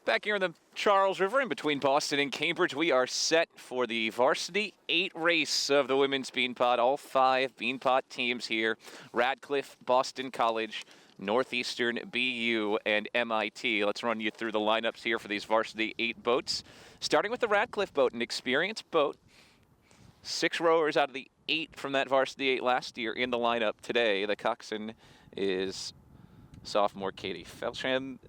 Back here in the Charles River in between Boston and Cambridge, we are set for the Varsity 8 race of the women's Beanpot. All 5 Beanpot teams here: Radcliffe, Boston College, Northeastern, BU, and MIT. Let's run you through the lineups here for these Varsity 8 boats. Starting with the Radcliffe boat, an experienced boat. 6 rowers out of the 8 from that Varsity 8 last year in the lineup today. The coxswain is sophomore Katie Felsham.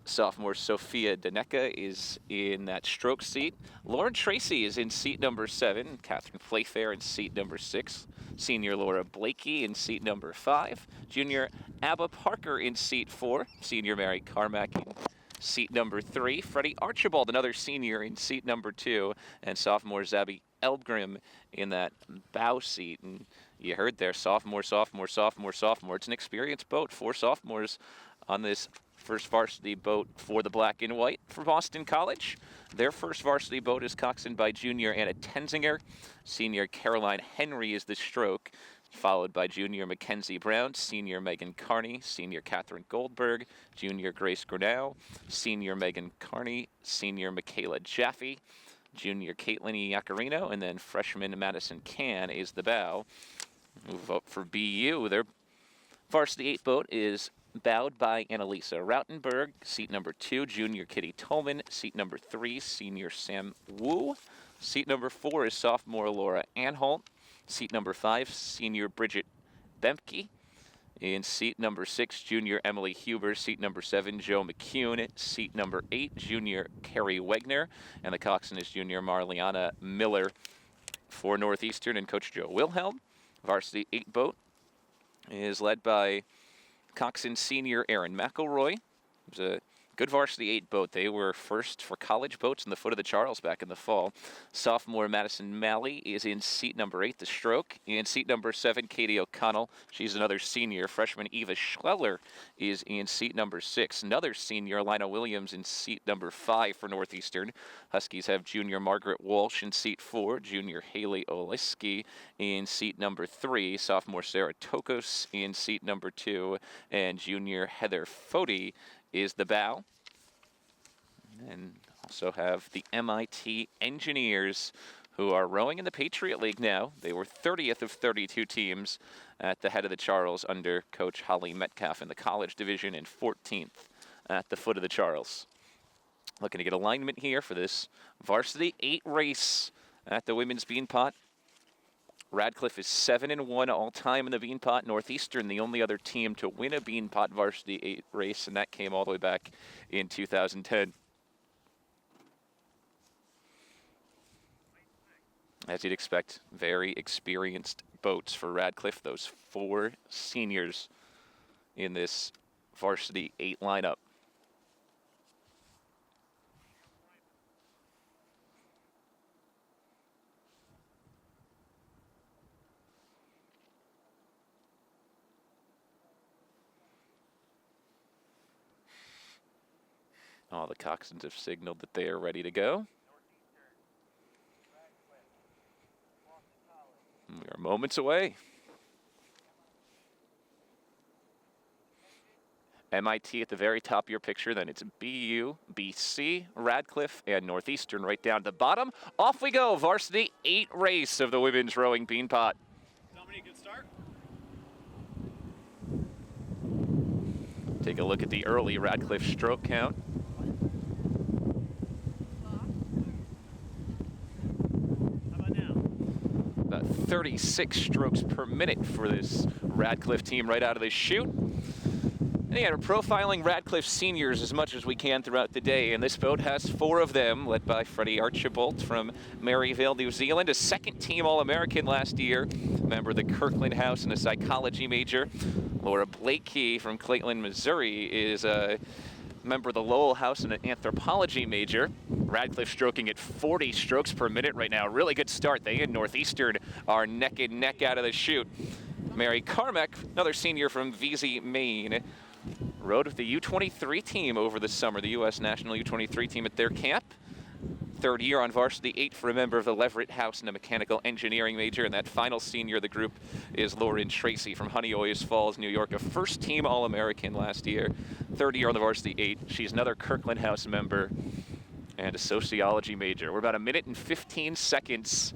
Sophomore Sophia Daneka is in that stroke seat. Lauren Tracy is in seat number 7. Catherine Playfair in seat number 6. Senior Laura Blakey in seat number 5. Junior Abba Parker in seat 4. Senior Mary Carmack in seat number 3. Freddie Archibald, another senior, in seat number 2. And sophomore Zabby Elbgrim in that bow seat. And you heard there, sophomore. It's an experienced boat. 4 sophomores on this first varsity boat for the black and white for Boston College. Their first varsity boat is coxswained by junior Anna Tenzinger. Senior Caroline Henry is the stroke, followed by junior Mackenzie Brown, senior Megan Carney, senior Catherine Goldberg, junior Grace Grinnell, senior Megan Carney, senior Michaela Jaffe, junior Caitlin Iacarino, and then freshman Madison Can is the bow. Move up for BU. Their varsity 8 boat is bowed by Annalisa Rautenberg, seat number 2, junior Kitty Tolman, seat number 3, senior Sam Wu, seat number 4 is sophomore Laura Anholt, seat number 5, senior Bridget Bemke, in seat number 6, junior Emily Huber, seat number 7, Joe McCune, seat number 8, junior Carrie Wegner, and the coxswain is junior Marliana Miller for Northeastern and Coach Joe Wilhelm. Varsity 8 boat is led by coxswain senior Aaron McElroy. It was a good varsity 8 boat. They were first for college boats in the foot of the Charles back in the fall. Sophomore Madison Malley is in seat number 8, the stroke. In seat number 7, Katie O'Connell. She's another senior. Freshman Eva Schleller is in seat number 6. Another senior, Lina Williams, in seat number 5 for Northeastern. Huskies have junior Margaret Walsh in seat 4. Junior Haley Oliski in seat number 3. Sophomore Sarah Tokos in seat number 2. And junior Heather Foti is the bow. And also have the MIT Engineers, who are rowing in the Patriot League now. They were 30th of 32 teams at the head of the Charles under Coach Holly Metcalf in the college division, and 14th at the foot of the Charles. Looking to get alignment here for this Varsity 8 race at the Women's Beanpot. Radcliffe is 7-1 all-time in the Beanpot. Northeastern, the only other team to win a Beanpot Varsity 8 race, and that came all the way back in 2010. As you'd expect, very experienced boats for Radcliffe. Those 4 seniors in this Varsity 8 lineup. All the coxswains have signaled that they are ready to go. We are moments away. MIT at the very top of your picture, then it's BU, BC, Radcliffe, and Northeastern right down to the bottom. Off we go, Varsity 8 race of the women's rowing Beanpot. Dominique, good start. Take a look at the early Radcliffe stroke count. How about now? About 36 strokes per minute for this Radcliffe team right out of the chute. And again, we're profiling Radcliffe seniors as much as we can throughout the day, and this boat has 4 of them, led by Freddie Archibald from Maryvale, New Zealand, a second-team All-American last year, member of the Kirkland House and a psychology major. Laura Blakey from Clayton, Missouri is a member of the Lowell House and an anthropology major. Radcliffe stroking at 40 strokes per minute right now. Really good start. They and Northeastern are neck and neck out of the chute. Mary Carmack, another senior from Vesey, Maine, rode with the U23 team over the summer, the U.S. National U23 team at their camp. third year on Varsity 8 for a member of the Leverett House and a mechanical engineering major. And that final senior of the group is Lauren Tracy from Honeoye Falls, New York, a first-team All-American last year. Third year on the Varsity 8. She's another Kirkland House member and a sociology major. We're about 1 minute and 15 seconds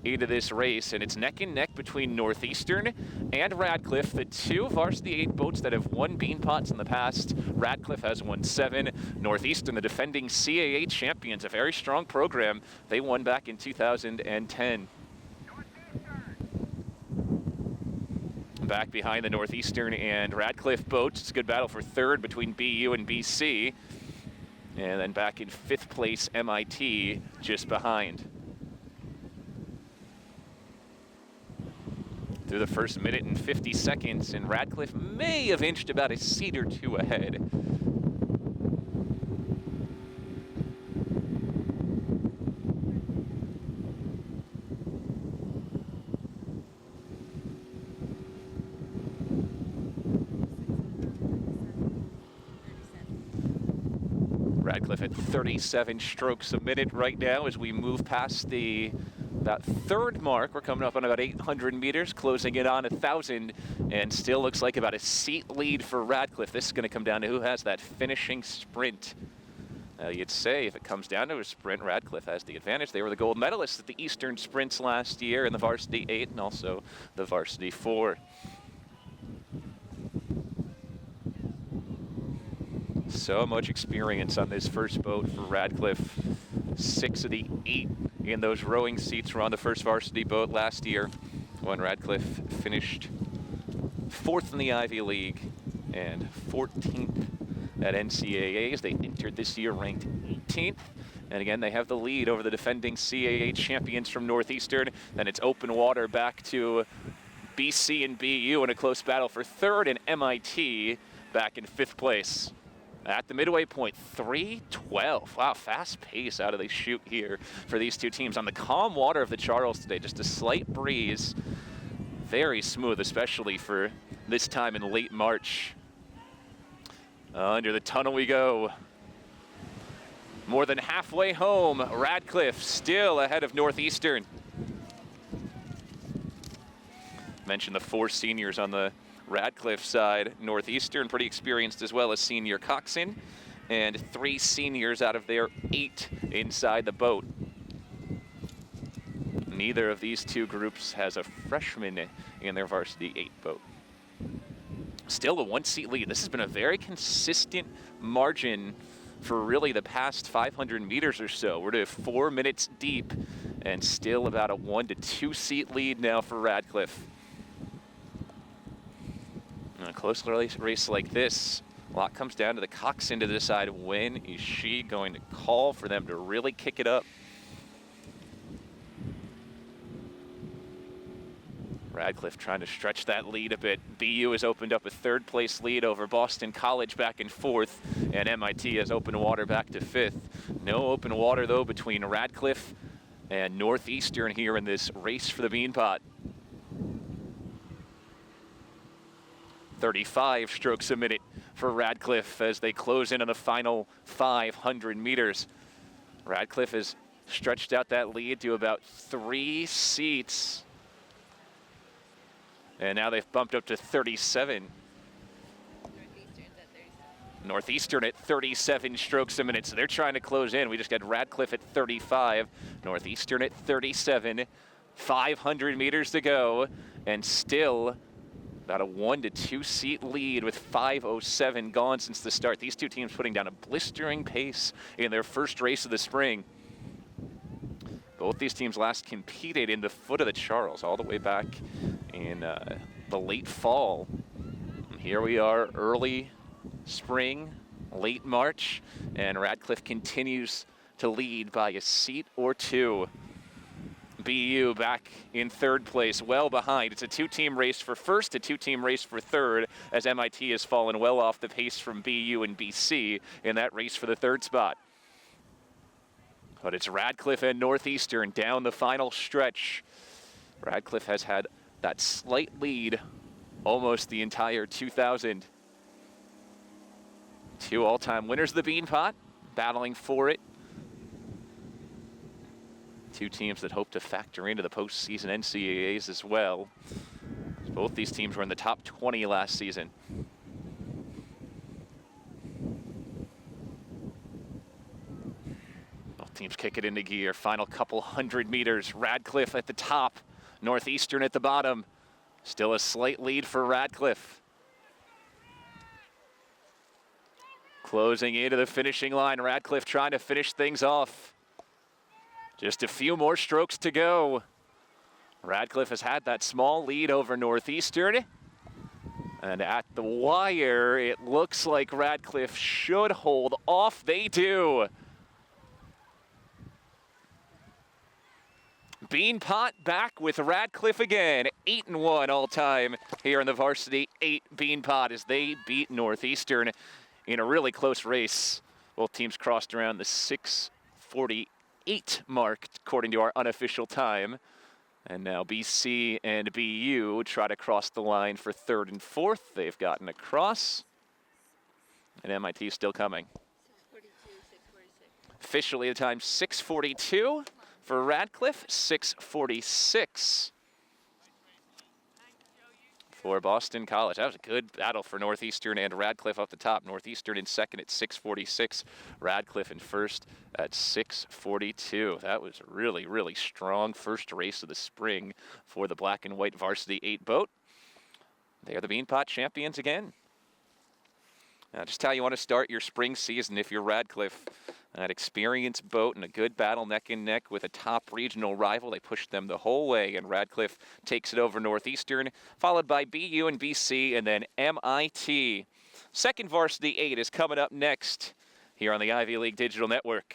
into this race, and it's neck and neck between Northeastern and Radcliffe, the two Varsity 8 boats that have won Beanpots in the past. Radcliffe has won 7. Northeastern, the defending CAA champions, a very strong program. They won back in 2010. Back behind the Northeastern and Radcliffe boats, it's a good battle for third between BU and BC. And then back in 5th place, MIT just behind. Through the first 1 minute and 50 seconds, and Radcliffe may have inched about a seat or two ahead. Radcliffe at 37 strokes a minute right now as we move past the about third mark. We're coming up on about 800 meters, closing in on 1,000, and still looks like about a seat lead for Radcliffe. This is going to come down to who has that finishing sprint. You'd say if it comes down to a sprint, Radcliffe has the advantage. They were the gold medalists at the Eastern Sprints last year in the Varsity 8 and also the Varsity 4. So much experience on this first boat for Radcliffe. 6 of the 8 in those rowing seats were on the first varsity boat last year when Radcliffe finished 4th in the Ivy League and 14th at NCAAs. They entered this year ranked 18th. And again, they have the lead over the defending CAA champions from Northeastern. Then it's open water back to BC and BU in a close battle for third, and MIT back in 5th place. At the midway point, 3:12. Wow, fast pace out of the chute here for these two teams. On the calm water of the Charles today, just a slight breeze. Very smooth, especially for this time in late March. Under the tunnel we go. More than halfway home, Radcliffe still ahead of Northeastern. Mentioned the 4 seniors on the Radcliffe side. Northeastern pretty experienced as well as senior coxswain, and 3 seniors out of their 8 inside the boat. Neither of these two groups has a freshman in their Varsity 8 boat. Still a 1-seat lead. This has been a very consistent margin for really the past 500 meters or so. We're to 4 minutes deep and still about a 1 to 2 seat lead now for Radcliffe. In a close race like this, a lot comes down to the coxswain to decide when is she going to call for them to really kick it up. Radcliffe trying to stretch that lead a bit. BU has opened up a 3rd place lead over Boston College back in 4th, and MIT has open water back to 5th. No open water though between Radcliffe and Northeastern here in this race for the Beanpot. 35 strokes a minute for Radcliffe as they close in on the final 500 meters. Radcliffe has stretched out that lead to about 3 seats. And now they've bumped up to 37. Northeastern at 37 strokes a minute, so they're trying to close in. We just got Radcliffe at 35, Northeastern at 37, 500 meters to go, and still about a 1 to 2 seat lead with 5:07 gone since the start. These two teams putting down a blistering pace in their first race of the spring. Both these teams last competed in the foot of the Charles all the way back in the late fall. And here we are, early spring, late March, and Radcliffe continues to lead by a seat or 2. BU back in 3rd place, well behind. It's a 2-team race for first, a 2-team race for 3rd, as MIT has fallen well off the pace from BU and BC in that race for the 3rd spot. But it's Radcliffe and Northeastern down the final stretch. Radcliffe has had that slight lead almost the entire 2000. 2 all-time winners of the Beanpot, battling for it Two teams that hope to factor into the postseason NCAAs as well. Both these teams were in the top 20 last season. Both teams kick it into gear. Final couple hundred meters. Radcliffe at the top, Northeastern at the bottom. Still a slight lead for Radcliffe. Closing into the finishing line. Radcliffe trying to finish things off. Just a few more strokes to go. Radcliffe has had that small lead over Northeastern. And at the wire, it looks like Radcliffe should hold off. They do. Beanpot back with Radcliffe again. 8-1 all time here in the Varsity 8 Beanpot as they beat Northeastern in a really close race. Both teams crossed around the 6:48 mark according to our unofficial time. And now BC and BU try to cross the line for 3rd and 4th. They've gotten across. And MIT still coming. 6:46. Officially the time 6:42 for Radcliffe, 6:46 for Boston College. That was a good battle for Northeastern and Radcliffe up the top. Northeastern in second at 6:46. Radcliffe in first at 6:42. That was a really, really strong first race of the spring for the black and white Varsity 8 boat. They are the Beanpot champions again. Now, just how you want to start your spring season if you're Radcliffe. That experienced boat and a good battle neck and neck with a top regional rival. They pushed them the whole way, and Radcliffe takes it over Northeastern, followed by BU and BC, and then MIT. Second Varsity 8 is coming up next here on the Ivy League Digital Network.